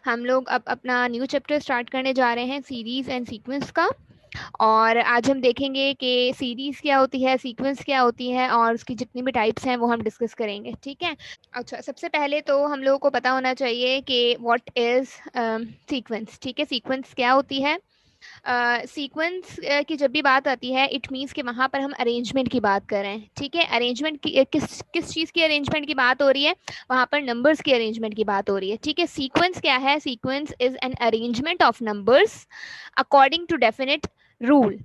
हम लोग अब अपना न्यू चैप्टर स्टार्ट करने जा रहे हैं सीरीज एंड सीक्वेंस का। और आज हम देखेंगे कि सीरीज क्या होती है, सीक्वेंस क्या होती है और उसकी जितनी भी टाइप्स हैं वो हम डिस्कस करेंगे। ठीक है। अच्छा, सबसे पहले तो हम लोगों को पता होना चाहिए कि व्हाट इज सीक्वेंस। ठीक है, सीक्वेंस क्या होती है। सीक्वेंस की जब भी बात आती है इट मीन्स कि वहाँ पर हम अरेंजमेंट की बात कर रहे हैं। ठीक है, अरेंजमेंट की किस चीज़ की अरेंजमेंट की बात हो रही है, वहाँ पर नंबर्स की अरेंजमेंट की बात हो रही है। ठीक है, सीक्वेंस क्या है, sequence is an arrangement of numbers according to definite rule.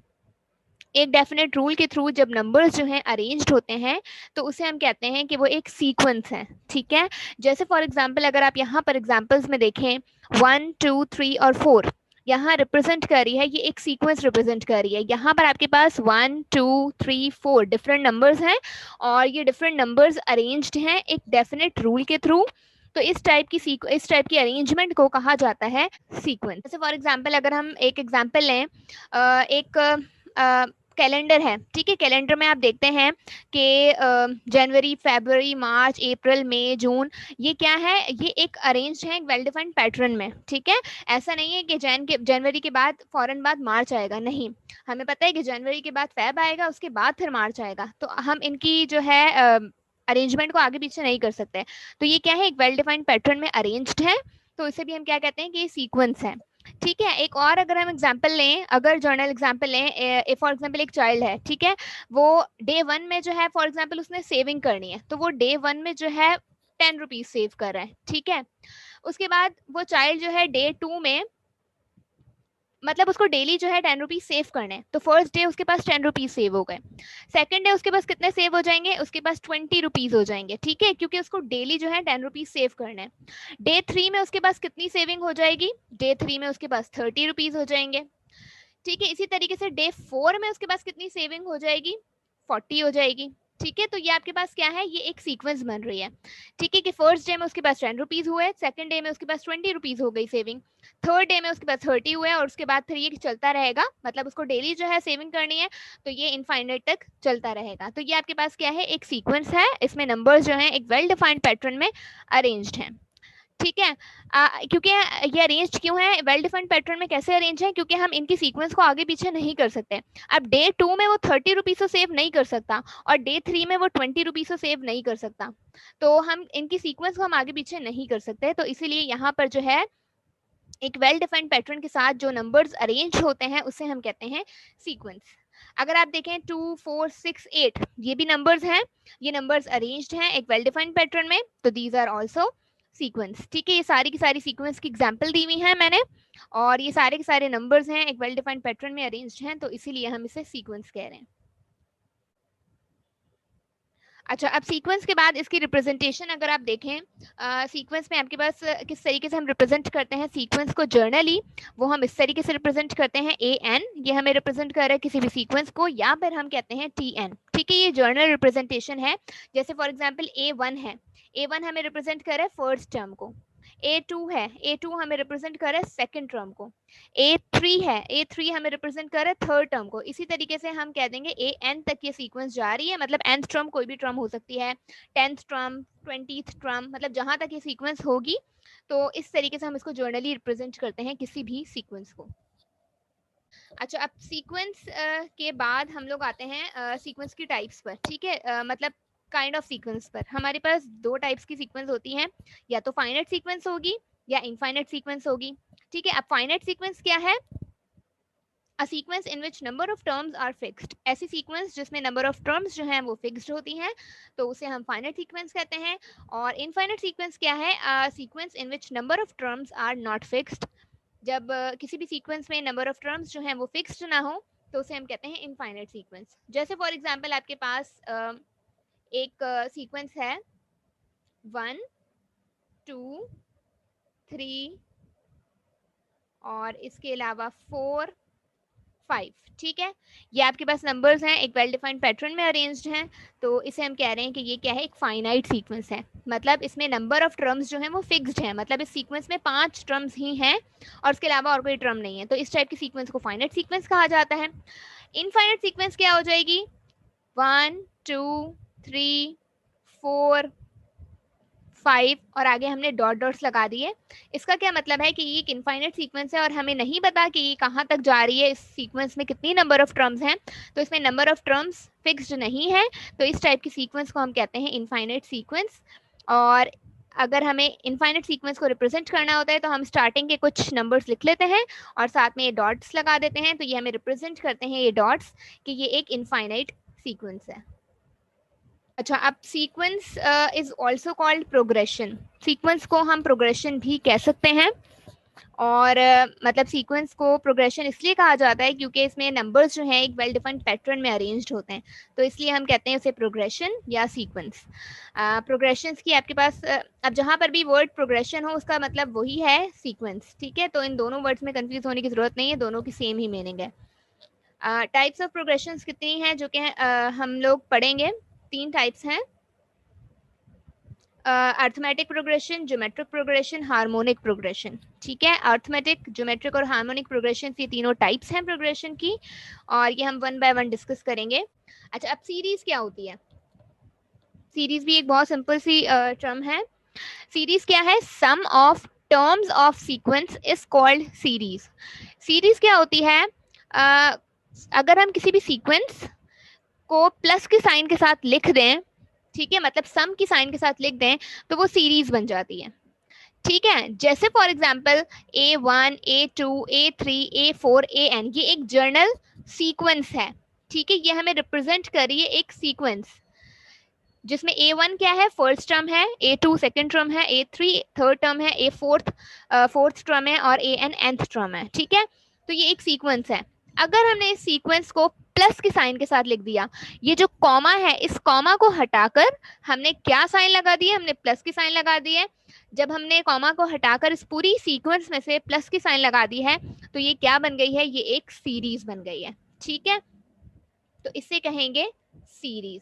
एक डेफिनेट रूल के थ्रू जब नंबर्स जो हैं अरेंज्ड होते हैं तो उसे हम कहते हैं कि वो एक सीक्वेंस है। ठीक है, जैसे फॉर एग्जांपल अगर आप यहाँ पर एग्जांपल्स में देखें 1 2 3 और 4 यहाँ रिप्रेजेंट कर रही है, ये एक सीक्वेंस रिप्रेजेंट कर रही है। यहाँ पर आपके पास 1 2 3 4 डिफरेंट नंबर्स हैं और ये डिफरेंट नंबर्स अरेंज्ड हैं एक डेफिनेट रूल के थ्रू। तो इस टाइप की अरेंजमेंट को कहा जाता है सीक्वेंस। जैसे फॉर एग्जांपल अगर हम एक एग्जांपल लें, एक कैलेंडर है। ठीक है, कैलेंडर में आप देखते हैं कि जनवरी फरवरी मार्च अप्रैल मई जून, ये क्या है, ये एक अरेंज है एक वेल डिफाइंड पैटर्न में। ठीक है, ऐसा नहीं है कि जनवरी के बाद फौरन बाद मार्च आएगा, नहीं। हमें पता है कि जनवरी के बाद फेब आएगा, उसके बाद फिर मार्च आएगा, तो हम इनकी जो है अरेंजमेंट को आगे पीछे नहीं कर सकते। तो ये क्या है, एक वेल डिफाइंड पैटर्न में अरेंज्ड है, तो इसे भी हम क्या कहते हैं कि ये सीक्वेंस है। ठीक है, एक और अगर हम एग्जांपल लें, अगर जर्नल एग्जांपल लें, फॉर एग्जांपल एक चाइल्ड है। ठीक है, वो डे 1 में जो है फॉर एग्जांपल उसने सेविंग करनी है, तो वो डे 1 में जो है 10 रुपीज सेव कर रहा है। ठीक है, उसके बाद वो चाइल्ड जो है डे 2 में, मतलब उसको डेली जो है 10 रुपीज सेव करने हैं, तो फर्स्ट डे उसके पास 10 रुपीज सेव हो गए। सेकंड डे उसके पास कितने सेव हो जाएंगे, उसके पास 20 रुपीज हो जाएंगे। ठीक है, क्योंकि उसको डेली जो है 10 रुपीज सेव करने हैं। डे 3 में उसके पास कितनी सेविंग हो जाएगी, डे 3 में उसके पास 30 रुपीज हो जाएंगे। ठीक है, इसी तरीके से डे 4 में उसके पास कितनी सेविंग हो जाएगी, 40 हो जाएगी। ठीक है, तो ये आपके पास क्या है, ये एक सीक्वेंस बन रही है। ठीक है, कि फर्स्ट डे में उसके पास 10 रुपीज हुए, सेकंड डे में उसके पास 20 रुपीज हो गई सेविंग, थर्ड डे में उसके पास 30 हुए और उसके बाद फिर ये चलता रहेगा, मतलब उसको डेली जो है सेविंग करनी है, तो ये इनफाइनाइट तक चलता रहेगा। तो ये आपके पास क्या है, एक सीक्वेंस है, इसमें नंबर्स जो है एक वेल डिफाइंड पैटर्न में अरेंज्ड है। ठीक है, क्योंकि ये अरेंज क्यों है, वेल डिफाइंड पैटर्न में कैसे अरेंज है, क्योंकि हम इनकी सीक्वेंस को आगे पीछे नहीं कर सकते। अब डे 2 में वो 30 रुपीज तो सेव नहीं कर सकता और डे 3 में वो 20 रुपीज तो सेव नहीं कर सकता, तो हम इनकी सीक्वेंस को हम आगे पीछे नहीं कर सकते। तो इसीलिए यहाँ पर जो है एक वेल डिफाइंड पैटर्न के साथ जो नंबर्स अरेंज होते हैं उसे हम कहते हैं सीक्वेंस। अगर आप देखें 2 4 6 8 ये भी नंबर्स हैं, ये नंबर्स अरेंज्ड हैं एक वेल डिफाइंड पैटर्न में, तो दीज आर आल्सो सीक्वेंस। ठीक है, ये सारी की सारी सीक्वेंस की एग्जांपल दी हुई है मैंने, और ये सारे के सारे नंबर्स हैं एक वेल डिफाइंड पैटर्न में अरेंज्ड हैं, तो इसीलिए हम इसे सीक्वेंस कह रहे हैं। अच्छा, अब सीक्वेंस के बाद इसकी रिप्रेजेंटेशन अगर आप देखें, सीक्वेंस में आपके पास किस तरीके से हम रिप्रेजेंट करते हैं सीक्वेंस को जर्नली, वो हम इस तरीके से रिप्रेजेंट करते हैं ए एन, ये हमें रिप्रेजेंट कर रहा है किसी भी सीक्वेंस को, या फिर हम कहते हैं टी एन। ठीक है, ये जर्नल रिप्रेजेंटेशन है। जैसे फॉर एग्जाम्पल A1 है, A1 हमें रिप्रेजेंट कर रहा है फर्स्ट टर्म को, A2 है, A2 हमें रिप्रेजेंट कर रहा है सेकेंड टर्म को, A3 है, A3 हमें रिप्रेजेंट कर रहा है थर्ड टर्म को। इसी तरीके से हम कह देंगे AN तक ये सीक्वेंस जा रही है, मतलब nth टर्म कोई भी टर्म हो सकती है, 10th टर्म 20th टर्म, मतलब जहां तक ये सीक्वेंस होगी, तो इस तरीके से हम इसको जर्नली रिप्रेजेंट करते हैं किसी भी सीक्वेंस को। अच्छा, अब सीक्वेंस के बाद हम लोग आते हैं सीक्वेंस की टाइप्स पर। ठीक है, मतलब काइंड ऑफ सीक्वेंस पर। हमारे पास दो टाइप्स की सीक्वेंस होती हैं, या तो फाइनाइट सीक्वेंस होगी या इनफाइनाइट सीक्वेंस होगी। ठीक है, अब फाइनाइट सीक्वेंस क्या है, a sequence in which number of terms are fixed. ऐसी सीक्वेंस जिसमें नंबर ऑफ टर्म्स जो हैं वो फिक्स्ड होती हैं, तो उसे हम फाइनाइट सीक्वेंस कहते हैं। और इनफाइनाइट सीक्वेंस क्या है, sequence in which number of terms are not fixed. जब किसी भी सीक्वेंस में नंबर ऑफ टर्म्स जो हैं वो फिक्स्ड ना हो, तो उसे हम कहते हैं इनफाइनाइट सीक्वेंस। जैसे फॉर एग्जांपल आपके पास एक सीक्वेंस है 1 2 3 और इसके अलावा 4 5। ठीक है, ये आपके पास नंबर्स हैं एक वेल डिफाइंड पैटर्न में अरेंज्ड हैं, तो इसे हम कह रहे हैं कि ये क्या है, एक फाइनाइट सीक्वेंस है। मतलब इसमें नंबर ऑफ टर्म्स जो हैं वो फिक्स्ड है, मतलब इस सीक्वेंस में 5 टर्म्स ही हैं और उसके अलावा और कोई टर्म नहीं है, तो इस टाइप की सीक्वेंस को फाइनाइट सीक्वेंस कहा जाता है। इनफाइनाइट सीक्वेंस क्या हो जाएगी, 1 2 3 4 5 और आगे हमने डॉट डॉट्स लगा दिए। इसका क्या मतलब है कि ये एक इनफाइनाइट सीक्वेंस है और हमें नहीं पता कि ये कहाँ तक जा रही है, इस सीक्वेंस में कितनी नंबर ऑफ टर्म्स हैं, तो इसमें नंबर ऑफ टर्म्स फिक्स्ड नहीं है, तो इस टाइप की सीक्वेंस को हम कहते हैं इनफाइनाइट सीक्वेंस। और अगर हमें इनफाइनाइट सीक्वेंस को रिप्रेजेंट करना होता है तो हम स्टार्टिंग के कुछ नंबर्स लिख लेते हैं और साथ में ये डॉट्स लगा देते हैं, तो ये हमें रिप्रेजेंट करते हैं ये डॉट्स कि ये एक इनफाइनाइट सीक्वेंस है। अच्छा, अब sequence is also called progression. Sequence को हम प्रोग्रेशन भी कह सकते हैं और मतलब सीक्वेंस को प्रोग्रेशन इसलिए कहा जाता है क्योंकि इसमें नंबर्स जो हैं एक वेल डिफाइंड पैटर्न में अरेंज्ड होते हैं, तो इसलिए हम कहते हैं उसे प्रोग्रेशन या सीक्वेंस। प्रोग्रेशंस की आपके पास अब जहाँ पर भी वर्ड प्रोग्रेशन हो उसका मतलब वही है सीक्वेंस, ठीक है। तो इन दोनों वर्ड्स में कंफ्यूज होने की जरूरत नहीं है, दोनों की सेम ही मीनिंग है। टाइप्स ऑफ प्रोग्रेशंस कितनी हैं जो कि हम लोग पढ़ेंगे, 3 टाइप्स हैं, arithmetic progression, geometric progression, harmonic progression, ठीक है। अर्थमेटिक, ज्योमेट्रिक और हार्मोनिक प्रोग्रेशन, ये तीनों टाइप्स हैं प्रोग्रेशन की और ये हम 1 बाय 1 डिस्कस करेंगे। अच्छा, अब सीरीज क्या होती है? सीरीज भी एक बहुत सिंपल सी टर्म है। सीरीज क्या है? Sum of terms of sequence is called series. Series क्या होती है? अगर हम किसी भी सीक्वेंस को प्लस के साइन के साथ लिख दें, ठीक है, मतलब सम की साइन के साथ लिख दें तो वो सीरीज बन जाती है, ठीक है। जैसे for example A1, A2, A3, A4, AN, ये एक जर्नल सीक्वेंस है, ठीक है। ये हमें रिप्रेजेंट कर रही है एक सीक्वेंस जिसमें A1 क्या है? फर्स्ट टर्म है, A2 सेकंड टर्म है, A3 थर्ड टर्म है, A फोर्थ टर्म है और AN nth टर्म है, ठीक है। तो ये एक सीक्वेंस है। अगर हमने इस सीक्वेंस को प्लस के साइन के साथ लिख दिया, ये जो कॉमा है इस कॉमा को हटाकर हमने क्या साइन लगा दिया? हमने प्लस की साइन लगा दी है। जब हमने कॉमा को हटाकर इस पूरी सीक्वेंस में से प्लस की साइन लगा दी है तो ये क्या बन गई है? ये एक सीरीज बन गई है, ठीक है। तो इसे कहेंगे सीरीज।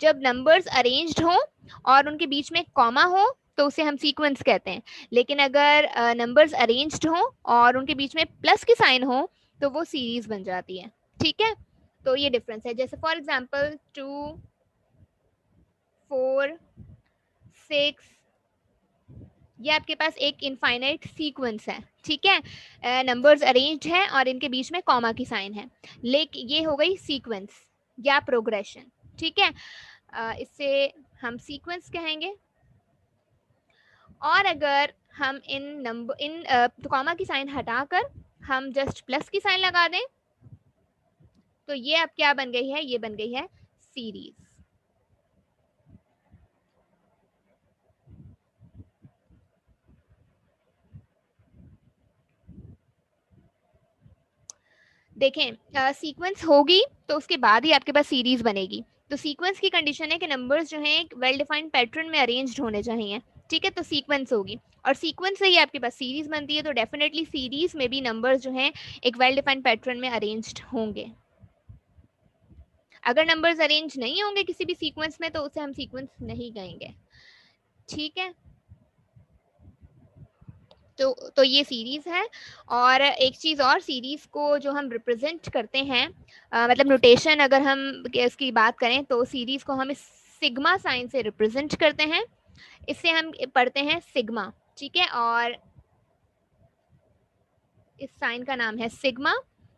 जब नंबर्स अरेंज्ड हो और उनके बीच में कॉमा हो तो उसे हम सीक्वेंस कहते हैं, लेकिन अगर नंबर्स अरेंज्ड हो और उनके बीच में प्लस की साइन हो तो वो सीरीज बन जाती है, ठीक है। तो ये डिफरेंस है। जैसे फॉर एग्जांपल 2, 4, 6, ये आपके पास एक इनफाइनाइट सीक्वेंस है, ठीक है। नंबर्स अरेंज्ड है और इनके बीच में कॉमा की साइन है, लेकिन ये हो गई सीक्वेंस या प्रोग्रेशन, ठीक है। इससे हम सीक्वेंस कहेंगे। और अगर हम इन कॉमा की साइन हटाकर हम जस्ट प्लस की साइन लगा दें तो ये अब क्या बन गई है? ये बन गई है सीरीज। देखें, सीक्वेंस होगी तो उसके बाद ही आपके पास सीरीज बनेगी। तो सीक्वेंस की कंडीशन है कि नंबर्स जो हैं एक वेल डिफाइंड पैटर्न में अरेंज्ड होने चाहिए, ठीक है। तो सीक्वेंस होगी और सीक्वेंस से ही आपके पास सीरीज बनती है, तो डेफिनेटली सीरीज में भी नंबर्स जो हैं एक वेल डिफाइंड पैटर्न में अरेंज्ड होंगे। अगर नंबर्स अरेंज नहीं होंगे किसी भी सीक्वेंस में तो उसे हम सीक्वेंस नहीं कहेंगे, ठीक है। तो ये सीरीज है। और एक चीज़ और, सीरीज को जो हम रिप्रेजेंट करते हैं, मतलब नोटेशन अगर हम इसकी बात करें तो सीरीज को हम इस सिग्मा साइन से रिप्रेजेंट करते हैं। इससे हम पढ़ते हैं सिग्मा, ठीक है। और इस साइन का नाम है सिग्मा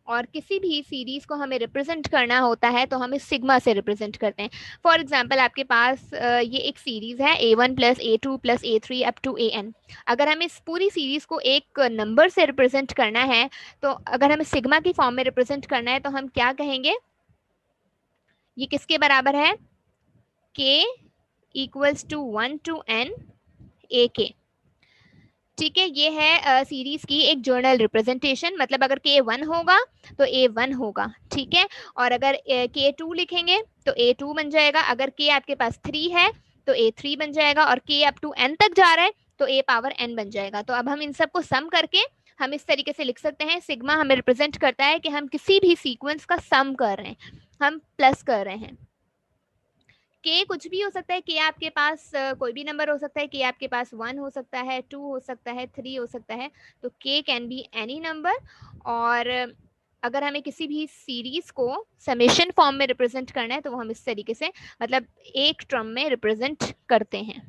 और किसी भी सीरीज को हमें रिप्रेजेंट करना होता है तो हम इस सिग्मा से रिप्रेजेंट करते हैं। फॉर एग्जांपल आपके पास ये एक सीरीज है A1 plus A2 plus A3 up to AN। अगर हमें इस पूरी सीरीज को एक नंबर से रिप्रेजेंट करना है, तो अगर हमें सिग्मा की फॉर्म में रिप्रेजेंट करना है तो हम क्या कहेंगे? ये किसके बराबर है? K equals to 1 to N AK, ठीक है। ये है सीरीज की एक जर्नल रिप्रेजेंटेशन, मतलब अगर K1 होगा तो A1 होगा, ठीक है। और अगर K2 लिखेंगे तो A2 बन जाएगा। अगर K आपके पास 3 है तो A3 बन जाएगा और K अप टू N तक जा रहा है तो A पावर N बन जाएगा। तो अब हम इन सबको सम करके हम इस तरीके से लिख सकते हैं, सिग्मा हमें रिप्रेजेंट करता है कि हम किसी भी सीक्वेंस का सम कर रहे हैं, हम प्लस कर रहे हैं। के कुछ भी हो सकता है, के आपके पास कोई भी नंबर हो सकता है, के आपके पास 1 हो सकता है, 2 हो सकता है, 3 हो सकता है, तो के कैन बी एनी नंबर। और अगर हमें किसी भी सीरीज को समेशन फॉर्म में रिप्रेजेंट करना है तो वो हम इस तरीके से मतलब एक टर्म में रिप्रेजेंट करते हैं।